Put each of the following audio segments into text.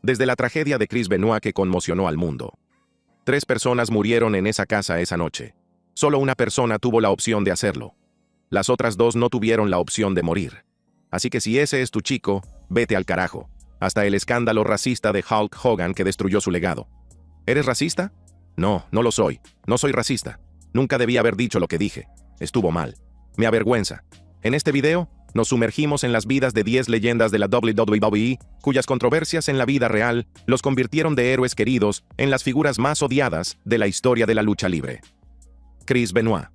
Desde la tragedia de Chris Benoit que conmocionó al mundo. 3 personas murieron en esa casa esa noche. Solo una persona tuvo la opción de hacerlo. Las otras 2 no tuvieron la opción de morir. Así que si ese es tu chico, vete al carajo. Hasta el escándalo racista de Hulk Hogan que destruyó su legado. ¿Eres racista? No, no lo soy. No soy racista. Nunca debí haber dicho lo que dije. Estuvo mal. Me avergüenza. En este video, nos sumergimos en las vidas de 10 leyendas de la WWE, cuyas controversias en la vida real los convirtieron de héroes queridos en las figuras más odiadas de la historia de la lucha libre. Chris Benoit.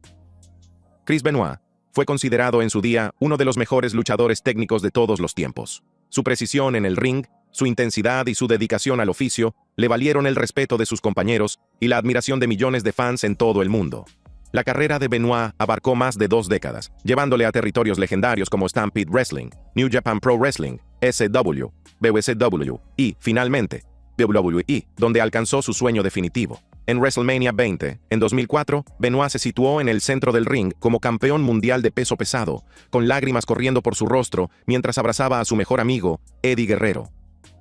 Chris Benoit fue considerado en su día uno de los mejores luchadores técnicos de todos los tiempos. Su precisión en el ring, su intensidad y su dedicación al oficio le valieron el respeto de sus compañeros y la admiración de millones de fans en todo el mundo. La carrera de Benoit abarcó más de 2 décadas, llevándole a territorios legendarios como Stampede Wrestling, New Japan Pro Wrestling, SW, WCW y, finalmente, WWE, donde alcanzó su sueño definitivo. En WrestleMania 20, en 2004, Benoit se situó en el centro del ring como campeón mundial de peso pesado, con lágrimas corriendo por su rostro mientras abrazaba a su mejor amigo, Eddie Guerrero.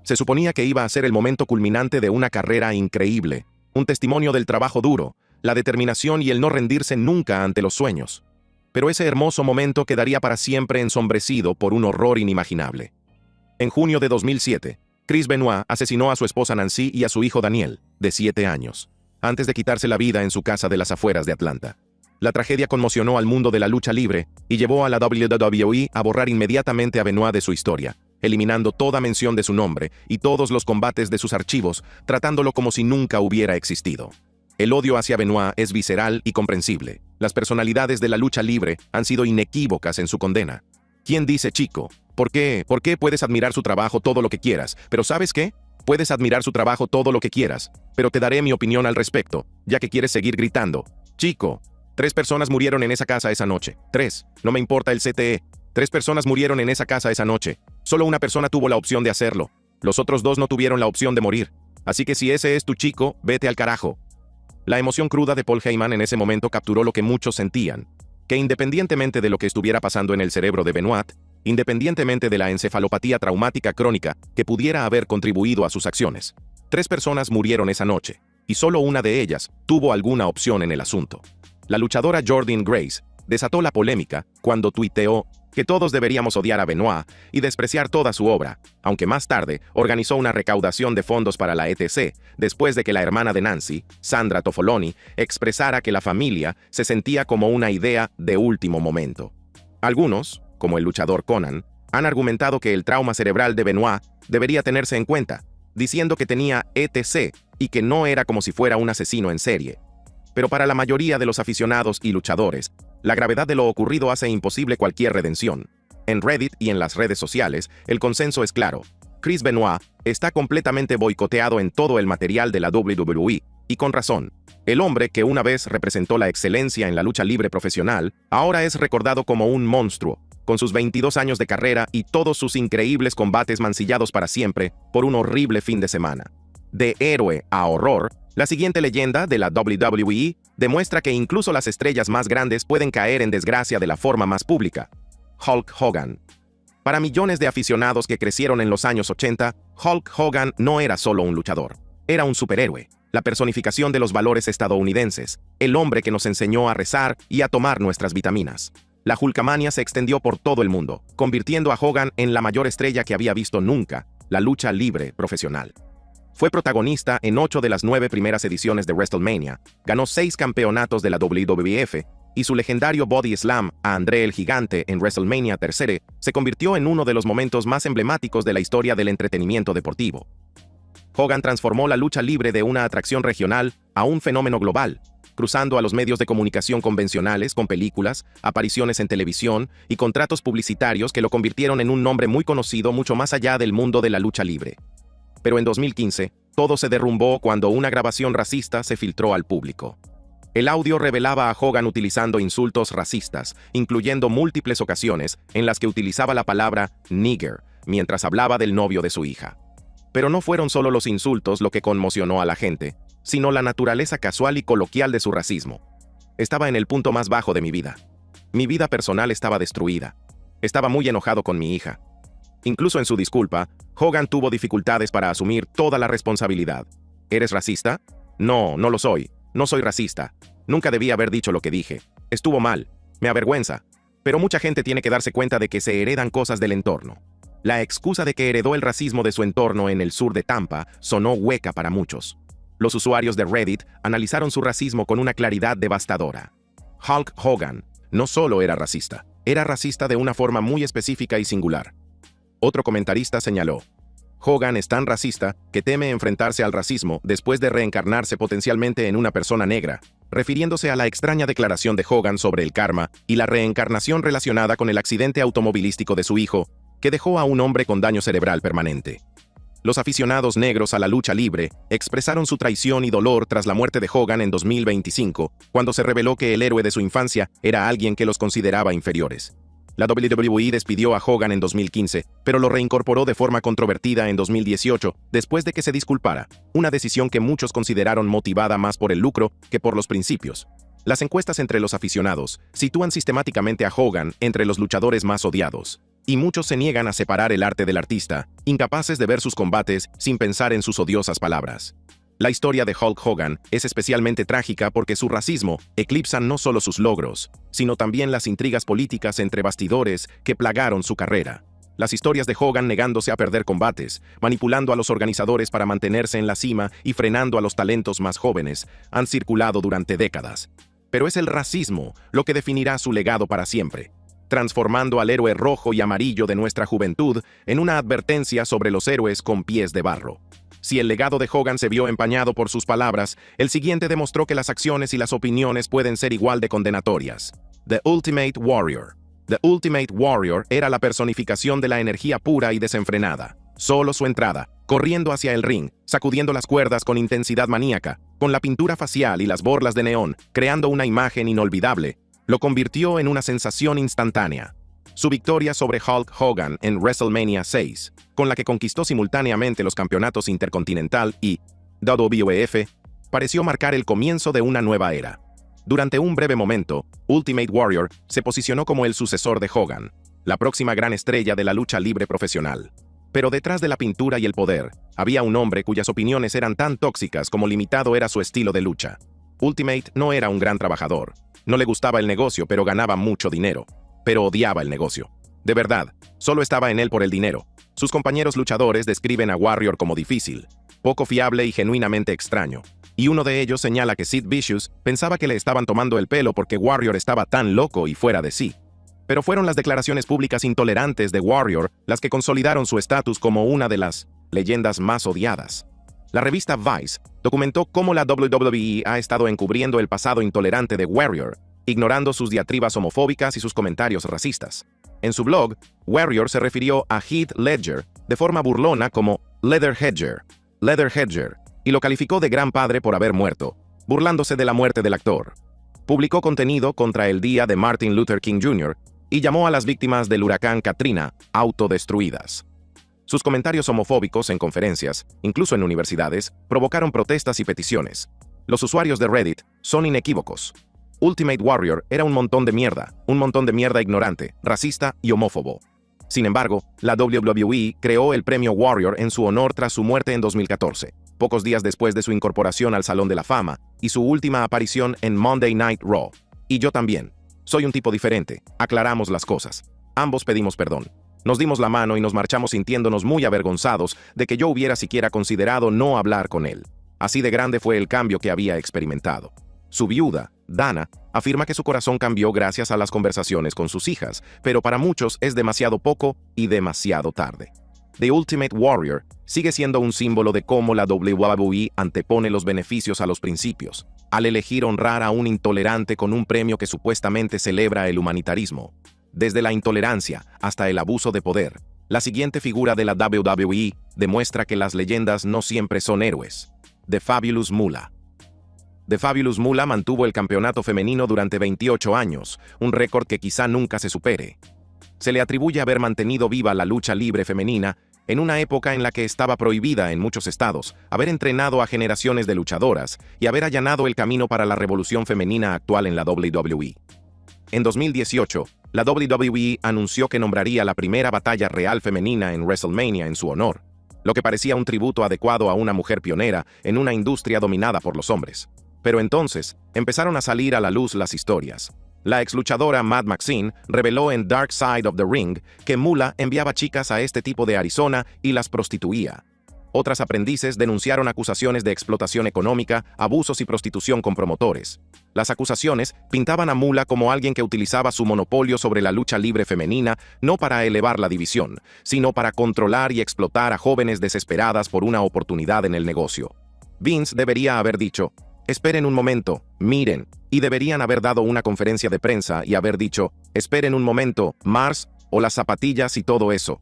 Se suponía que iba a ser el momento culminante de una carrera increíble, un testimonio del trabajo duro, la determinación y el no rendirse nunca ante los sueños. Pero ese hermoso momento quedaría para siempre ensombrecido por un horror inimaginable. En junio de 2007, Chris Benoit asesinó a su esposa Nancy y a su hijo Daniel, de 7 años, antes de quitarse la vida en su casa de las afueras de Atlanta. La tragedia conmocionó al mundo de la lucha libre y llevó a la WWE a borrar inmediatamente a Benoit de su historia, eliminando toda mención de su nombre y todos los combates de sus archivos, tratándolo como si nunca hubiera existido. El odio hacia Benoit es visceral y comprensible. Las personalidades de la lucha libre han sido inequívocas en su condena. ¿Quién dice chico? ¿Por qué puedes admirar su trabajo todo lo que quieras? Pero ¿sabes qué? Puedes admirar su trabajo todo lo que quieras, pero te daré mi opinión al respecto, ya que quieres seguir gritando. Chico, 3 personas murieron en esa casa esa noche. 3, no me importa el CTE. 3 personas murieron en esa casa esa noche. Solo una persona tuvo la opción de hacerlo. Los otros 2 no tuvieron la opción de morir. Así que si ese es tu chico, vete al carajo. La emoción cruda de Paul Heyman en ese momento capturó lo que muchos sentían, que independientemente de lo que estuviera pasando en el cerebro de Benoit, independientemente de la encefalopatía traumática crónica que pudiera haber contribuido a sus acciones, 3 personas murieron esa noche, y solo una de ellas tuvo alguna opción en el asunto. La luchadora Jordynne Grace desató la polémica cuando tuiteó que todos deberíamos odiar a Benoit y despreciar toda su obra, aunque más tarde organizó una recaudación de fondos para la ETC, después de que la hermana de Nancy, Sandra Tofoloni, expresara que la familia se sentía como una idea de último momento. Algunos, como el luchador Conan, han argumentado que el trauma cerebral de Benoit debería tenerse en cuenta, diciendo que tenía ETC y que no era como si fuera un asesino en serie. Pero para la mayoría de los aficionados y luchadores, la gravedad de lo ocurrido hace imposible cualquier redención. En Reddit y en las redes sociales, el consenso es claro. Chris Benoit está completamente boicoteado en todo el material de la WWE, y con razón. El hombre que una vez representó la excelencia en la lucha libre profesional, ahora es recordado como un monstruo, con sus 22 años de carrera y todos sus increíbles combates mancillados para siempre por un horrible fin de semana. De héroe a horror, la siguiente leyenda de la WWE demuestra que incluso las estrellas más grandes pueden caer en desgracia de la forma más pública. Hulk Hogan. Para millones de aficionados que crecieron en los años 80, Hulk Hogan no era solo un luchador. Era un superhéroe, la personificación de los valores estadounidenses, el hombre que nos enseñó a rezar y a tomar nuestras vitaminas. La Hulkamania se extendió por todo el mundo, convirtiendo a Hogan en la mayor estrella que había visto nunca la lucha libre profesional. Fue protagonista en 8 de las 9 primeras ediciones de WrestleMania, ganó 6 campeonatos de la WWF, y su legendario Body Slam a André el Gigante en WrestleMania 3 se convirtió en uno de los momentos más emblemáticos de la historia del entretenimiento deportivo. Hogan transformó la lucha libre de una atracción regional a un fenómeno global, cruzando a los medios de comunicación convencionales con películas, apariciones en televisión y contratos publicitarios que lo convirtieron en un nombre muy conocido mucho más allá del mundo de la lucha libre. Pero en 2015, todo se derrumbó cuando una grabación racista se filtró al público. El audio revelaba a Hogan utilizando insultos racistas, incluyendo múltiples ocasiones en las que utilizaba la palabra nigger mientras hablaba del novio de su hija. Pero no fueron solo los insultos lo que conmocionó a la gente, sino la naturaleza casual y coloquial de su racismo. Estaba en el punto más bajo de mi vida. Mi vida personal estaba destruida. Estaba muy enojado con mi hija. Incluso en su disculpa, Hogan tuvo dificultades para asumir toda la responsabilidad. ¿Eres racista? No, no lo soy. No soy racista. Nunca debí haber dicho lo que dije. Estuvo mal. Me avergüenza. Pero mucha gente tiene que darse cuenta de que se heredan cosas del entorno. La excusa de que heredó el racismo de su entorno en el sur de Tampa sonó hueca para muchos. Los usuarios de Reddit analizaron su racismo con una claridad devastadora. Hulk Hogan no solo era racista de una forma muy específica y singular. Otro comentarista señaló: Hogan es tan racista que teme enfrentarse al racismo después de reencarnarse potencialmente en una persona negra, refiriéndose a la extraña declaración de Hogan sobre el karma y la reencarnación relacionada con el accidente automovilístico de su hijo, que dejó a un hombre con daño cerebral permanente. Los aficionados negros a la lucha libre expresaron su traición y dolor tras la muerte de Hogan en 2025, cuando se reveló que el héroe de su infancia era alguien que los consideraba inferiores. La WWE despidió a Hogan en 2015, pero lo reincorporó de forma controvertida en 2018, después de que se disculpara, una decisión que muchos consideraron motivada más por el lucro que por los principios. Las encuestas entre los aficionados sitúan sistemáticamente a Hogan entre los luchadores más odiados, y muchos se niegan a separar el arte del artista, incapaces de ver sus combates sin pensar en sus odiosas palabras. La historia de Hulk Hogan es especialmente trágica porque su racismo eclipsa no solo sus logros, sino también las intrigas políticas entre bastidores que plagaron su carrera. Las historias de Hogan negándose a perder combates, manipulando a los organizadores para mantenerse en la cima y frenando a los talentos más jóvenes, han circulado durante décadas. Pero es el racismo lo que definirá su legado para siempre, transformando al héroe rojo y amarillo de nuestra juventud en una advertencia sobre los héroes con pies de barro. Si el legado de Hogan se vio empañado por sus palabras, el siguiente demostró que las acciones y las opiniones pueden ser igual de condenatorias. The Ultimate Warrior. The Ultimate Warrior era la personificación de la energía pura y desenfrenada. Solo su entrada, corriendo hacia el ring, sacudiendo las cuerdas con intensidad maníaca, con la pintura facial y las borlas de neón, creando una imagen inolvidable, lo convirtió en una sensación instantánea. Su victoria sobre Hulk Hogan en WrestleMania 6, con la que conquistó simultáneamente los campeonatos Intercontinental y WWF, pareció marcar el comienzo de una nueva era. Durante un breve momento, Ultimate Warrior se posicionó como el sucesor de Hogan, la próxima gran estrella de la lucha libre profesional. Pero detrás de la pintura y el poder, había un hombre cuyas opiniones eran tan tóxicas como limitado era su estilo de lucha. Ultimate no era un gran trabajador. No le gustaba el negocio, pero ganaba mucho dinero. Pero odiaba el negocio. De verdad, solo estaba en él por el dinero. Sus compañeros luchadores describen a Warrior como difícil, poco fiable y genuinamente extraño. Y uno de ellos señala que Sid Vicious pensaba que le estaban tomando el pelo porque Warrior estaba tan loco y fuera de sí. Pero fueron las declaraciones públicas intolerantes de Warrior las que consolidaron su estatus como una de las leyendas más odiadas. La revista Vice documentó cómo la WWE ha estado encubriendo el pasado intolerante de Warrior, ignorando sus diatribas homofóbicas y sus comentarios racistas. En su blog, Warrior se refirió a Heath Ledger de forma burlona como Leatherheadger, y lo calificó de gran padre por haber muerto, burlándose de la muerte del actor. Publicó contenido contra el día de Martin Luther King Jr. y llamó a las víctimas del huracán Katrina autodestruidas. Sus comentarios homofóbicos en conferencias, incluso en universidades, provocaron protestas y peticiones. Los usuarios de Reddit son inequívocos. Ultimate Warrior era un montón de mierda ignorante, racista y homófobo. Sin embargo, la WWE creó el premio Warrior en su honor tras su muerte en 2014, pocos días después de su incorporación al Salón de la Fama y su última aparición en Monday Night Raw. Y yo también. Soy un tipo diferente. Aclaramos las cosas. Ambos pedimos perdón. Nos dimos la mano y nos marchamos sintiéndonos muy avergonzados de que yo hubiera siquiera considerado no hablar con él. Así de grande fue el cambio que había experimentado. Su viuda, Dana, afirma que su corazón cambió gracias a las conversaciones con sus hijas, pero para muchos es demasiado poco y demasiado tarde. The Ultimate Warrior sigue siendo un símbolo de cómo la WWE antepone los beneficios a los principios, al elegir honrar a un intolerante con un premio que supuestamente celebra el humanitarismo. Desde la intolerancia hasta el abuso de poder, la siguiente figura de la WWE demuestra que las leyendas no siempre son héroes. The Fabulous Moolah. The Fabulous Moolah mantuvo el campeonato femenino durante 28 años, un récord que quizá nunca se supere. Se le atribuye haber mantenido viva la lucha libre femenina en una época en la que estaba prohibida en muchos estados, haber entrenado a generaciones de luchadoras y haber allanado el camino para la revolución femenina actual en la WWE. En 2018, La WWE anunció que nombraría la primera batalla real femenina en WrestleMania en su honor, lo que parecía un tributo adecuado a una mujer pionera en una industria dominada por los hombres. Pero entonces, empezaron a salir a la luz las historias. La ex luchadora Matt Maxine reveló en Dark Side of the Ring que Moolah enviaba chicas a este tipo de Arizona y las prostituía. Otras aprendices denunciaron acusaciones de explotación económica, abusos y prostitución con promotores. Las acusaciones pintaban a Moolah como alguien que utilizaba su monopolio sobre la lucha libre femenina no para elevar la división, sino para controlar y explotar a jóvenes desesperadas por una oportunidad en el negocio. Vince debería haber dicho: esperen un momento, miren, y deberían haber dado una conferencia de prensa y haber dicho: esperen un momento, Mars, o las zapatillas y todo eso.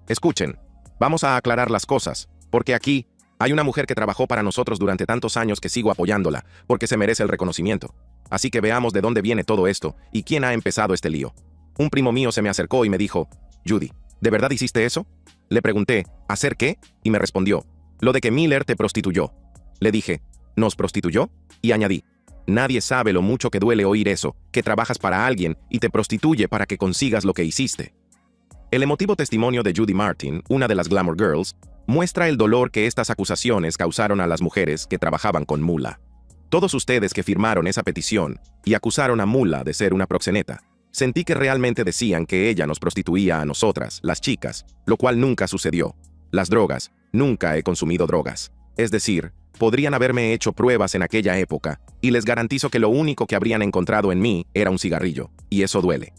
Escuchen, vamos a aclarar las cosas. Porque aquí hay una mujer que trabajó para nosotros durante tantos años que sigo apoyándola, porque se merece el reconocimiento. Así que veamos de dónde viene todo esto y quién ha empezado este lío. Un primo mío se me acercó y me dijo: Judy, ¿de verdad hiciste eso? Le pregunté: ¿hacer qué? Y me respondió: lo de que Miller te prostituyó. Le dije: ¿nos prostituyó? Y añadí: nadie sabe lo mucho que duele oír eso, que trabajas para alguien y te prostituye para que consigas lo que hiciste. El emotivo testimonio de Judy Martin, una de las Glamour Girls, muestra el dolor que estas acusaciones causaron a las mujeres que trabajaban con Moolah. Todos ustedes que firmaron esa petición y acusaron a Moolah de ser una proxeneta, sentí que realmente decían que ella nos prostituía a nosotras, las chicas, lo cual nunca sucedió. Las drogas, nunca he consumido drogas. Es decir, podrían haberme hecho pruebas en aquella época, y les garantizo que lo único que habrían encontrado en mí era un cigarrillo, y eso duele.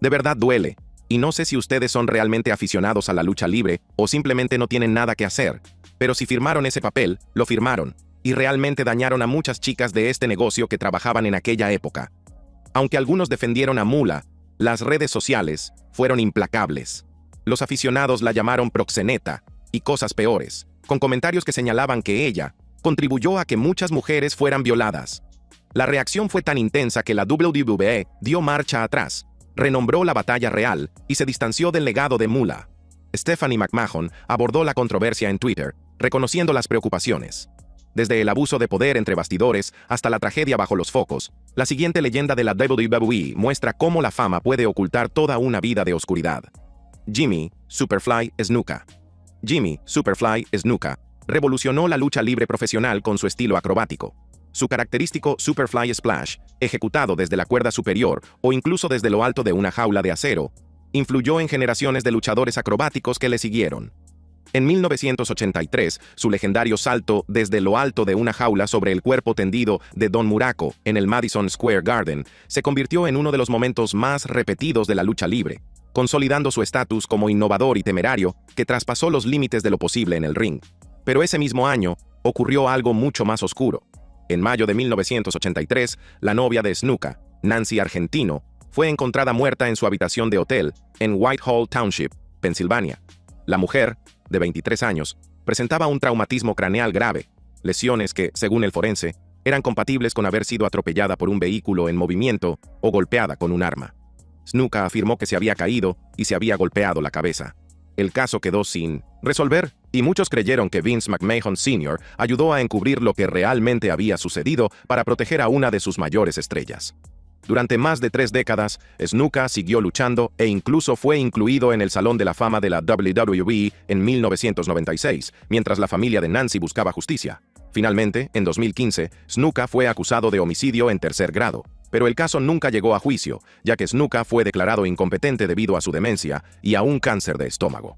De verdad duele. Y no sé si ustedes son realmente aficionados a la lucha libre o simplemente no tienen nada que hacer, pero si firmaron ese papel, lo firmaron, y realmente dañaron a muchas chicas de este negocio que trabajaban en aquella época. Aunque algunos defendieron a Moolah, las redes sociales fueron implacables. Los aficionados la llamaron proxeneta y cosas peores, con comentarios que señalaban que ella contribuyó a que muchas mujeres fueran violadas. La reacción fue tan intensa que la WWE dio marcha atrás, renombró la batalla real y se distanció del legado de Moolah. Stephanie McMahon abordó la controversia en Twitter, reconociendo las preocupaciones. Desde el abuso de poder entre bastidores hasta la tragedia bajo los focos, la siguiente leyenda de la WWE muestra cómo la fama puede ocultar toda una vida de oscuridad. Jimmy Superfly Snuka. Jimmy Superfly Snuka revolucionó la lucha libre profesional con su estilo acrobático. Su característico Superfly Splash, ejecutado desde la cuerda superior o incluso desde lo alto de una jaula de acero, influyó en generaciones de luchadores acrobáticos que le siguieron. En 1983, su legendario salto desde lo alto de una jaula sobre el cuerpo tendido de Don Muraco en el Madison Square Garden se convirtió en uno de los momentos más repetidos de la lucha libre, consolidando su estatus como innovador y temerario que traspasó los límites de lo posible en el ring. Pero ese mismo año, ocurrió algo mucho más oscuro. En mayo de 1983, la novia de Snuka, Nancy Argentino, fue encontrada muerta en su habitación de hotel en Whitehall Township, Pensilvania. La mujer, de 23 años, presentaba un traumatismo craneal grave, lesiones que, según el forense, eran compatibles con haber sido atropellada por un vehículo en movimiento o golpeada con un arma. Snuka afirmó que se había caído y se había golpeado la cabeza. El caso quedó sin resolver, y muchos creyeron que Vince McMahon Sr. ayudó a encubrir lo que realmente había sucedido para proteger a una de sus mayores estrellas. Durante más de 3 décadas, Snuka siguió luchando e incluso fue incluido en el Salón de la Fama de la WWE en 1996, mientras la familia de Nancy buscaba justicia. Finalmente, en 2015, Snuka fue acusado de homicidio en 3er grado. Pero el caso nunca llegó a juicio, ya que Snuka fue declarado incompetente debido a su demencia y a un cáncer de estómago.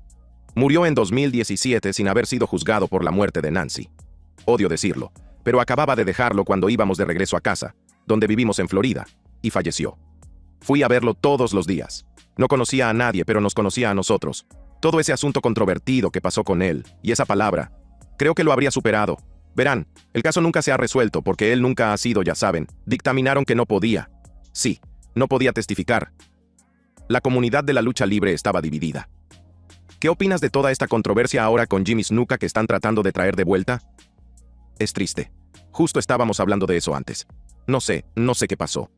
Murió en 2017 sin haber sido juzgado por la muerte de Nancy. Odio decirlo, pero acababa de dejarlo cuando íbamos de regreso a casa, donde vivimos en Florida, y falleció. Fui a verlo todos los días. No conocía a nadie, pero nos conocía a nosotros. Todo ese asunto controvertido que pasó con él, y esa palabra, creo que lo habría superado. Verán, el caso nunca se ha resuelto porque él nunca ha sido, ya saben, dictaminaron que no podía. Sí, no podía testificar. La comunidad de la lucha libre estaba dividida. ¿Qué opinas de toda esta controversia ahora con Jimmy Snuka que están tratando de traer de vuelta? Es triste. Justo estábamos hablando de eso antes. No sé qué pasó.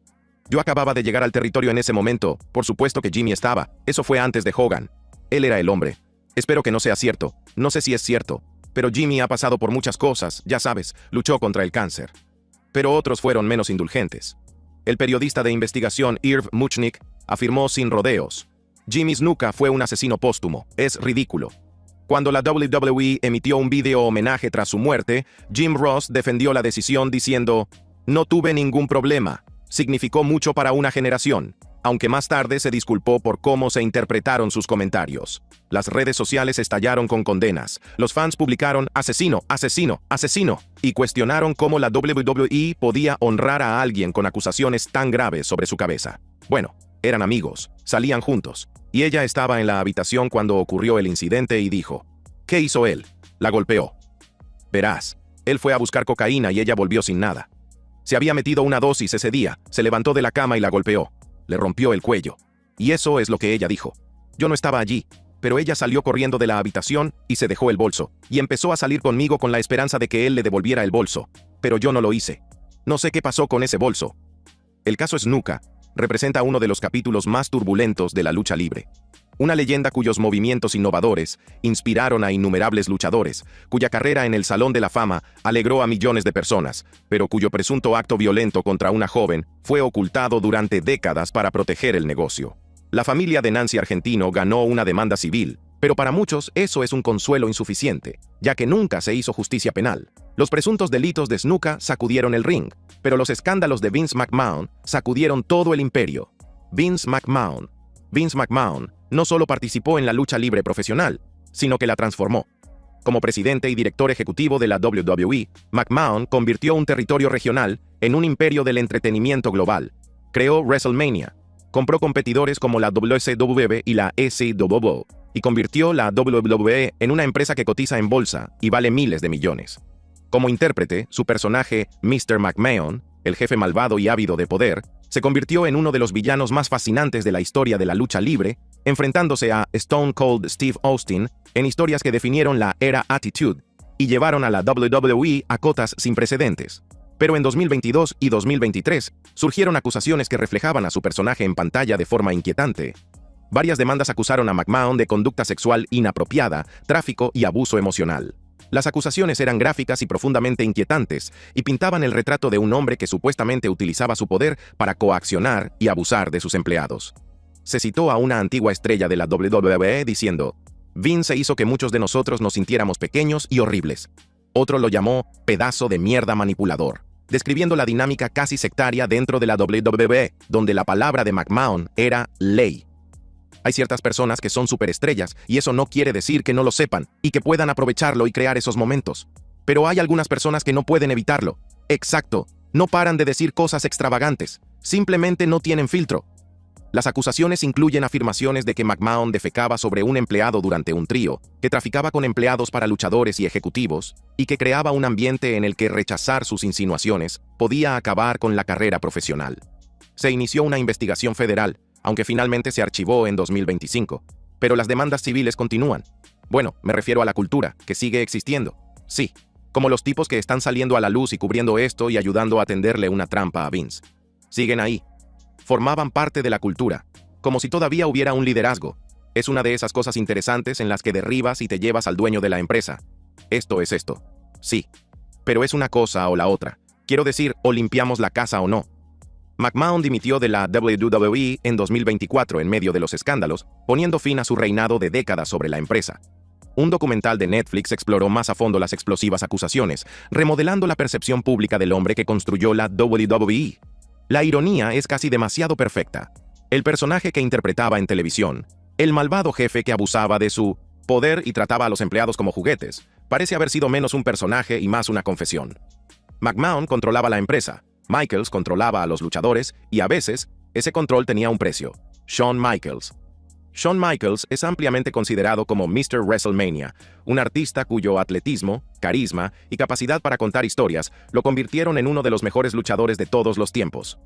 Yo acababa de llegar al territorio en ese momento, por supuesto que Jimmy estaba, eso fue antes de Hogan. Él era el hombre. Espero que no sea cierto, no sé si es cierto. Pero Jimmy ha pasado por muchas cosas, ya sabes, luchó contra el cáncer. Pero otros fueron menos indulgentes. El periodista de investigación Irv Muchnick afirmó sin rodeos: Jimmy Snuka fue un asesino póstumo. Es ridículo. Cuando la WWE emitió un video homenaje tras su muerte, Jim Ross defendió la decisión diciendo: no tuve ningún problema. Significó mucho para una generación, aunque más tarde se disculpó por cómo se interpretaron sus comentarios. Las redes sociales estallaron con condenas. Los fans publicaron "asesino, asesino, asesino" y cuestionaron cómo la WWE podía honrar a alguien con acusaciones tan graves sobre su cabeza. Bueno, eran amigos, salían juntos, y ella estaba en la habitación cuando ocurrió el incidente y dijo: ¿qué hizo él? La golpeó. Verás, él fue a buscar cocaína y ella volvió sin nada. Se había metido una dosis ese día, se levantó de la cama y la golpeó. Le rompió el cuello. Y eso es lo que ella dijo. Yo no estaba allí, pero ella salió corriendo de la habitación y se dejó el bolso, y empezó a salir conmigo con la esperanza de que él le devolviera el bolso. Pero yo no lo hice. No sé qué pasó con ese bolso. El caso Snuka representa uno de los capítulos más turbulentos de la lucha libre. Una leyenda cuyos movimientos innovadores inspiraron a innumerables luchadores, cuya carrera en el Salón de la Fama alegró a millones de personas, pero cuyo presunto acto violento contra una joven fue ocultado durante décadas para proteger el negocio. La familia de Nancy Argentino ganó una demanda civil, pero para muchos eso es un consuelo insuficiente, ya que nunca se hizo justicia penal. Los presuntos delitos de Snuka sacudieron el ring, pero los escándalos de Vince McMahon sacudieron todo el imperio. Vince McMahon no solo participó en la lucha libre profesional, sino que la transformó. Como presidente y director ejecutivo de la WWE, McMahon convirtió un territorio regional en un imperio del entretenimiento global. Creó WrestleMania, compró competidores como la WCW y la ECW, y convirtió la WWE en una empresa que cotiza en bolsa y vale miles de millones. Como intérprete, su personaje, Mr. McMahon, el jefe malvado y ávido de poder, se convirtió en uno de los villanos más fascinantes de la historia de la lucha libre, enfrentándose a Stone Cold Steve Austin en historias que definieron la era Attitude y llevaron a la WWE a cotas sin precedentes. Pero en 2022 y 2023 surgieron acusaciones que reflejaban a su personaje en pantalla de forma inquietante. Varias demandas acusaron a McMahon de conducta sexual inapropiada, tráfico y abuso emocional. Las acusaciones eran gráficas y profundamente inquietantes, y pintaban el retrato de un hombre que supuestamente utilizaba su poder para coaccionar y abusar de sus empleados. Se citó a una antigua estrella de la WWE diciendo: Vince hizo que muchos de nosotros nos sintiéramos pequeños y horribles. Otro lo llamó pedazo de mierda manipulador, describiendo la dinámica casi sectaria dentro de la WWE, donde la palabra de McMahon era ley. Hay ciertas personas que son superestrellas, y eso no quiere decir que no lo sepan y que puedan aprovecharlo y crear esos momentos. Pero hay algunas personas que no pueden evitarlo. Exacto, no paran de decir cosas extravagantes, simplemente no tienen filtro. Las acusaciones incluyen afirmaciones de que McMahon defecaba sobre un empleado durante un trío, que traficaba con empleados para luchadores y ejecutivos, y que creaba un ambiente en el que rechazar sus insinuaciones podía acabar con la carrera profesional. Se inició una investigación federal, aunque finalmente se archivó en 2025. Pero las demandas civiles continúan. Bueno, me refiero a la cultura, que sigue existiendo. Sí, como los tipos que están saliendo a la luz y cubriendo esto y ayudando a tenderle una trampa a Vince. Siguen ahí. Formaban parte de la cultura, como si todavía hubiera un liderazgo. Es una de esas cosas interesantes en las que derribas y te llevas al dueño de la empresa. Esto es esto. Sí. Pero es una cosa o la otra. Quiero decir, o limpiamos la casa o no. McMahon dimitió de la WWE en 2024 en medio de los escándalos, poniendo fin a su reinado de décadas sobre la empresa. Un documental de Netflix exploró más a fondo las explosivas acusaciones, remodelando la percepción pública del hombre que construyó la WWE. La ironía es casi demasiado perfecta. El personaje que interpretaba en televisión, el malvado jefe que abusaba de su poder y trataba a los empleados como juguetes, parece haber sido menos un personaje y más una confesión. McMahon controlaba la empresa, Michaels controlaba a los luchadores y a veces, ese control tenía un precio: Shawn Michaels. Shawn Michaels es ampliamente considerado como Mr. WrestleMania, un artista cuyo atletismo, carisma y capacidad para contar historias lo convirtieron en uno de los mejores luchadores de todos los tiempos.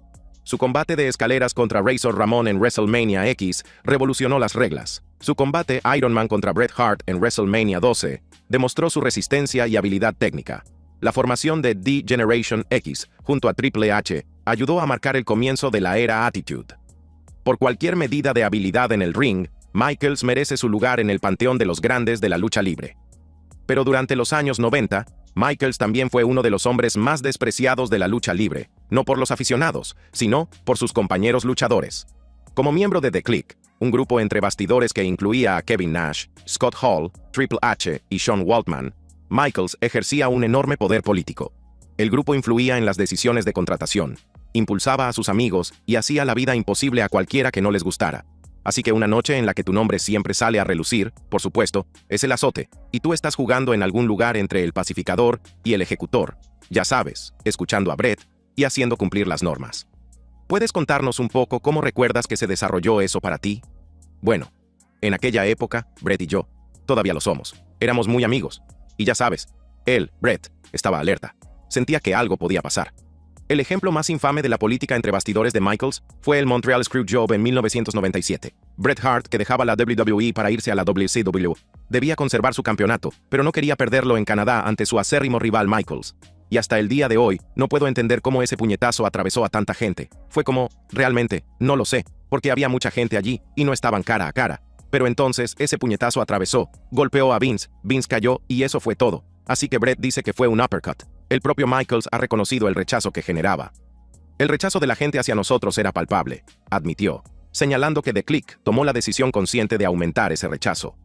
Su combate de escaleras contra Razor Ramón en WrestleMania X revolucionó las reglas. Su combate Iron Man contra Bret Hart en WrestleMania 12 demostró su resistencia y habilidad técnica. La formación de The Generation X, junto a Triple H, ayudó a marcar el comienzo de la era Attitude. Por cualquier medida de habilidad en el ring, Michaels merece su lugar en el panteón de los grandes de la lucha libre. Pero durante los años 90, Michaels también fue uno de los hombres más despreciados de la lucha libre, no por los aficionados, sino por sus compañeros luchadores. Como miembro de The Clique, un grupo entre bastidores que incluía a Kevin Nash, Scott Hall, Triple H y Sean Waltman, Michaels ejercía un enorme poder político. El grupo influía en las decisiones de contratación, impulsaba a sus amigos y hacía la vida imposible a cualquiera que no les gustara. Así que una noche en la que tu nombre siempre sale a relucir, por supuesto, es el azote, y tú estás jugando en algún lugar entre el pacificador y el ejecutor, ya sabes, escuchando a Bret y haciendo cumplir las normas. ¿Puedes contarnos un poco cómo recuerdas que se desarrolló eso para ti? Bueno, en aquella época, Bret y yo, todavía lo somos, éramos muy amigos, y ya sabes, él, Bret, estaba alerta, sentía que algo podía pasar. El ejemplo más infame de la política entre bastidores de Michaels fue el Montreal Screwjob en 1997. Bret Hart, que dejaba la WWE para irse a la WCW, debía conservar su campeonato, pero no quería perderlo en Canadá ante su acérrimo rival Michaels. Y hasta el día de hoy, no puedo entender cómo ese puñetazo atravesó a tanta gente. Fue como, realmente, no lo sé, porque había mucha gente allí y no estaban cara a cara. Pero entonces, ese puñetazo atravesó, golpeó a Vince, Vince cayó y eso fue todo. Así que Bret dice que fue un uppercut. El propio Michaels ha reconocido el rechazo que generaba. El rechazo de la gente hacia nosotros era palpable, admitió, señalando que The Clique tomó la decisión consciente de aumentar ese rechazo.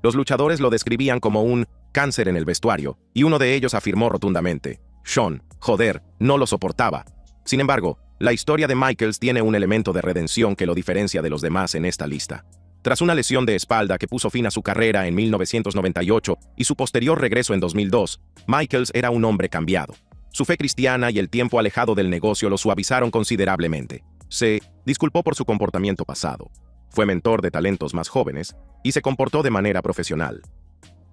Los luchadores lo describían como un cáncer en el vestuario, y uno de ellos afirmó rotundamente, Sean, joder, no lo soportaba. Sin embargo, la historia de Michaels tiene un elemento de redención que lo diferencia de los demás en esta lista. Tras una lesión de espalda que puso fin a su carrera en 1998 y su posterior regreso en 2002, Michaels era un hombre cambiado. Su fe cristiana y el tiempo alejado del negocio lo suavizaron considerablemente. Se disculpó por su comportamiento pasado. Fue mentor de talentos más jóvenes y se comportó de manera profesional.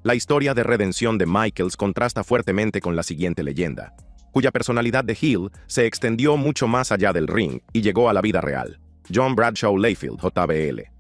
La historia de redención de Michaels contrasta fuertemente con la siguiente leyenda, cuya personalidad de heel se extendió mucho más allá del ring y llegó a la vida real. John Bradshaw Layfield, JBL.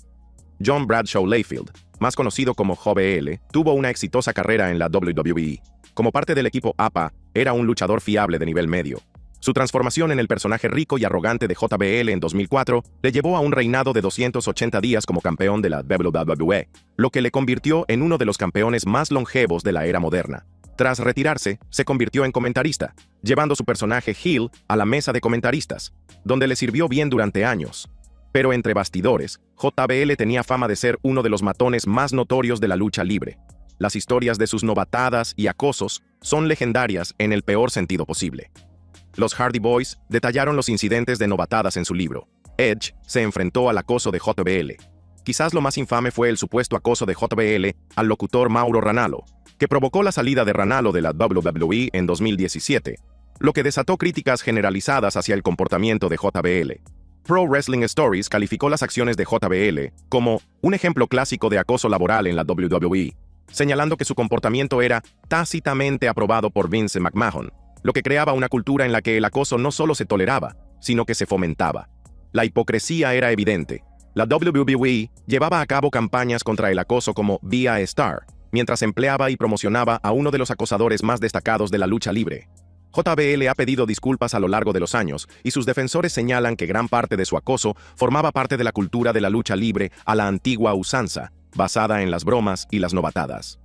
John Bradshaw Layfield, más conocido como JBL, tuvo una exitosa carrera en la WWE. Como parte del equipo APA, era un luchador fiable de nivel medio. Su transformación en el personaje rico y arrogante de JBL en 2004 le llevó a un reinado de 280 días como campeón de la WWE, lo que le convirtió en uno de los campeones más longevos de la era moderna. Tras retirarse, se convirtió en comentarista, llevando su personaje heel a la mesa de comentaristas, donde le sirvió bien durante años. Pero entre bastidores, JBL tenía fama de ser uno de los matones más notorios de la lucha libre. Las historias de sus novatadas y acosos son legendarias en el peor sentido posible. Los Hardy Boys detallaron los incidentes de novatadas en su libro. Edge se enfrentó al acoso de JBL. Quizás lo más infame fue el supuesto acoso de JBL al locutor Mauro Ranallo, que provocó la salida de Ranallo de la WWE en 2017, lo que desató críticas generalizadas hacia el comportamiento de JBL. Pro Wrestling Stories calificó las acciones de JBL como un ejemplo clásico de acoso laboral en la WWE, señalando que su comportamiento era tácitamente aprobado por Vince McMahon, lo que creaba una cultura en la que el acoso no solo se toleraba, sino que se fomentaba. La hipocresía era evidente. La WWE llevaba a cabo campañas contra el acoso como Be a Star, mientras empleaba y promocionaba a uno de los acosadores más destacados de la lucha libre. JBL ha pedido disculpas a lo largo de los años, y sus defensores señalan que gran parte de su acoso formaba parte de la cultura de la lucha libre a la antigua usanza, basada en las bromas y las novatadas.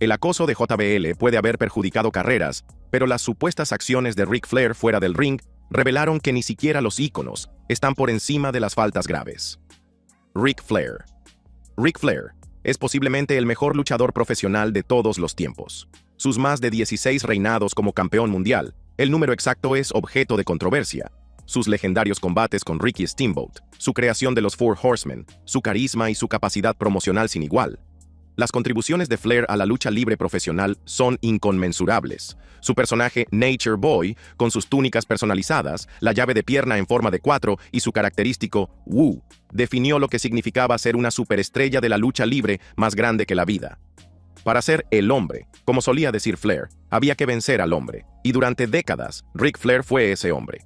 El acoso de JBL puede haber perjudicado carreras, pero las supuestas acciones de Ric Flair fuera del ring revelaron que ni siquiera los íconos están por encima de las faltas graves. Ric Flair. Ric Flair es posiblemente el mejor luchador profesional de todos los tiempos. Sus más de 16 reinados como campeón mundial, el número exacto es objeto de controversia. Sus legendarios combates con Ricky Steamboat, su creación de los Four Horsemen, su carisma y su capacidad promocional sin igual. Las contribuciones de Flair a la lucha libre profesional son inconmensurables. Su personaje Nature Boy, con sus túnicas personalizadas, la llave de pierna en forma de 4 y su característico Woo, definió lo que significaba ser una superestrella de la lucha libre más grande que la vida. Para ser el hombre, como solía decir Flair, había que vencer al hombre, y durante décadas, Ric Flair fue ese hombre.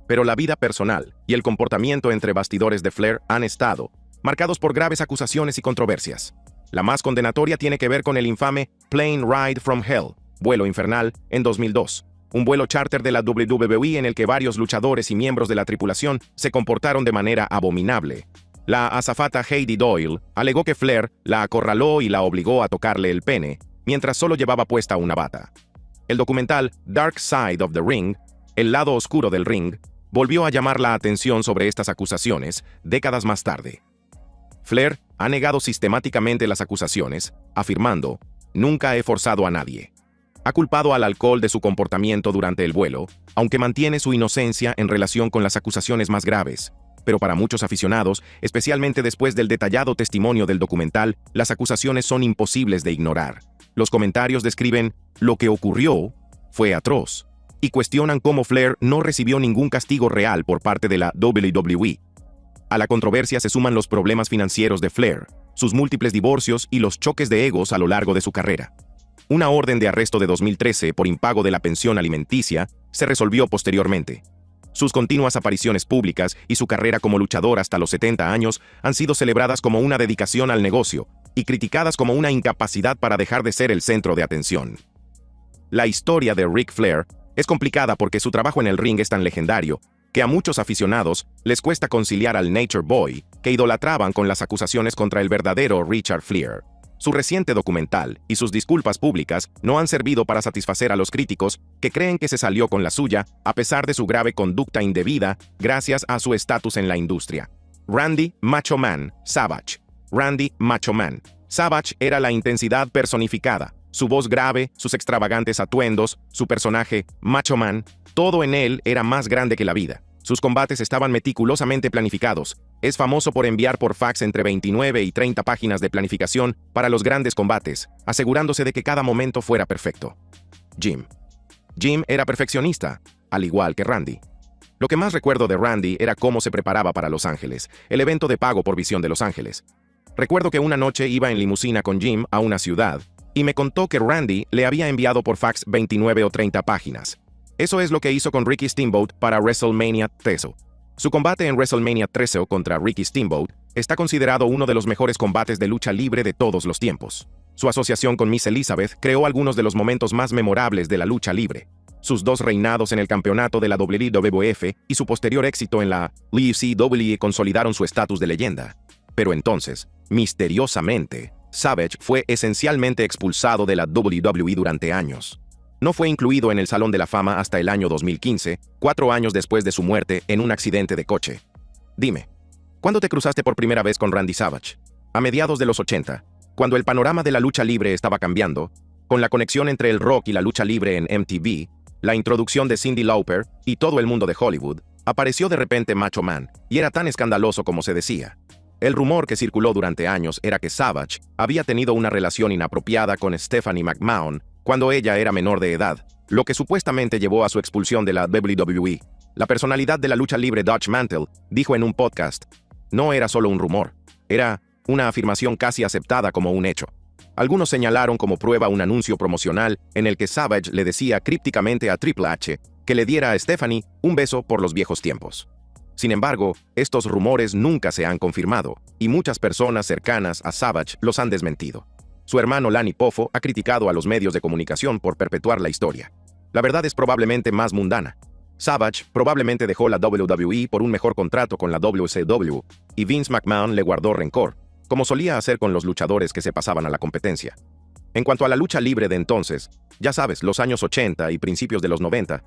Pero la vida personal y el comportamiento entre bastidores de Flair han estado marcados por graves acusaciones y controversias. La más condenatoria tiene que ver con el infame Plane Ride from Hell, vuelo infernal, en 2002, un vuelo charter de la WWE en el que varios luchadores y miembros de la tripulación se comportaron de manera abominable. La azafata Heidi Doyle alegó que Flair la acorraló y la obligó a tocarle el pene, mientras solo llevaba puesta una bata. El documental Dark Side of the Ring, El lado oscuro del ring, volvió a llamar la atención sobre estas acusaciones décadas más tarde. Flair ha negado sistemáticamente las acusaciones, afirmando, «Nunca he forzado a nadie». Ha culpado al alcohol de su comportamiento durante el vuelo, aunque mantiene su inocencia en relación con las acusaciones más graves. Pero para muchos aficionados, especialmente después del detallado testimonio del documental, las acusaciones son imposibles de ignorar. Los comentarios describen «lo que ocurrió fue atroz» y cuestionan cómo Flair no recibió ningún castigo real por parte de la WWE. A la controversia se suman los problemas financieros de Flair, sus múltiples divorcios y los choques de egos a lo largo de su carrera. Una orden de arresto de 2013 por impago de la pensión alimenticia se resolvió posteriormente. Sus continuas apariciones públicas y su carrera como luchador hasta los 70 años han sido celebradas como una dedicación al negocio y criticadas como una incapacidad para dejar de ser el centro de atención. La historia de Ric Flair es complicada porque su trabajo en el ring es tan legendario que a muchos aficionados les cuesta conciliar al Nature Boy que idolatraban con las acusaciones contra el verdadero Richard Flair. Su reciente documental y sus disculpas públicas no han servido para satisfacer a los críticos que creen que se salió con la suya a pesar de su grave conducta indebida gracias a su estatus en la industria. Randy Macho Man Savage. Randy Macho Man Savage era la intensidad personificada. Su voz grave, sus extravagantes atuendos, su personaje, Macho Man, todo en él era más grande que la vida. Sus combates estaban meticulosamente planificados. Es famoso por enviar por fax entre 29 y 30 páginas de planificación para los grandes combates, asegurándose de que cada momento fuera perfecto. Jim. Jim era perfeccionista, al igual que Randy. Lo que más recuerdo de Randy era cómo se preparaba para Los Ángeles, el evento de pago por visión de Los Ángeles. Recuerdo que una noche iba en limusina con Jim a una ciudad, y me contó que Randy le había enviado por fax 29 o 30 páginas. Eso es lo que hizo con Ricky Steamboat para WrestleMania 13. Su combate en WrestleMania 13 contra Ricky Steamboat está considerado uno de los mejores combates de lucha libre de todos los tiempos. Su asociación con Miss Elizabeth creó algunos de los momentos más memorables de la lucha libre. Sus dos reinados en el campeonato de la WWF y su posterior éxito en la WCW consolidaron su estatus de leyenda. Pero entonces, misteriosamente, Savage fue esencialmente expulsado de la WWE durante años. No fue incluido en el Salón de la Fama hasta el año 2015, 4 años después de su muerte en un accidente de coche. Dime, ¿cuándo te cruzaste por primera vez con Randy Savage? A mediados de los 80, cuando el panorama de la lucha libre estaba cambiando, con la conexión entre el rock y la lucha libre en MTV, la introducción de Cyndi Lauper y todo el mundo de Hollywood, apareció de repente Macho Man, y era tan escandaloso como se decía. El rumor que circuló durante años era que Savage había tenido una relación inapropiada con Stephanie McMahon cuando ella era menor de edad, lo que supuestamente llevó a su expulsión de la WWE. La personalidad de la lucha libre Dutch Mantel dijo en un podcast, no era solo un rumor, era una afirmación casi aceptada como un hecho. Algunos señalaron como prueba un anuncio promocional en el que Savage le decía crípticamente a Triple H que le diera a Stephanie un beso por los viejos tiempos. Sin embargo, estos rumores nunca se han confirmado, y muchas personas cercanas a Savage los han desmentido. Su hermano Lanny Poffo ha criticado a los medios de comunicación por perpetuar la historia. La verdad es probablemente más mundana. Savage probablemente dejó la WWE por un mejor contrato con la WCW, y Vince McMahon le guardó rencor, como solía hacer con los luchadores que se pasaban a la competencia. En cuanto a la lucha libre de entonces, ya sabes, los años 80 y principios de los 90,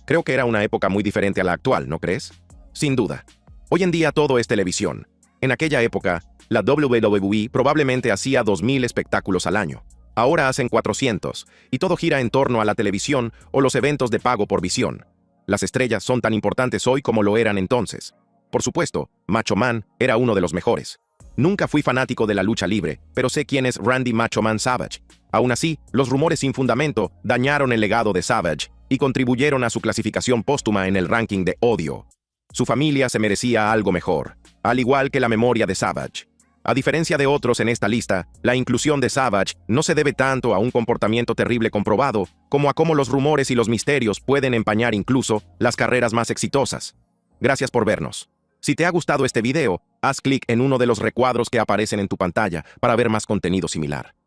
creo que era una época muy diferente a la actual, ¿no crees? Sin duda. Hoy en día todo es televisión. En aquella época, la WWE probablemente hacía 2.000 espectáculos al año. Ahora hacen 400, y todo gira en torno a la televisión o los eventos de pago por visión. Las estrellas son tan importantes hoy como lo eran entonces. Por supuesto, Macho Man era uno de los mejores. Nunca fui fanático de la lucha libre, pero sé quién es Randy Macho Man Savage. Aún así, los rumores sin fundamento dañaron el legado de Savage y contribuyeron a su clasificación póstuma en el ranking de odio. Su familia se merecía algo mejor, al igual que la memoria de Savage. A diferencia de otros en esta lista, la inclusión de Savage no se debe tanto a un comportamiento terrible comprobado, como a cómo los rumores y los misterios pueden empañar incluso las carreras más exitosas. Gracias por vernos. Si te ha gustado este video, haz clic en uno de los recuadros que aparecen en tu pantalla para ver más contenido similar.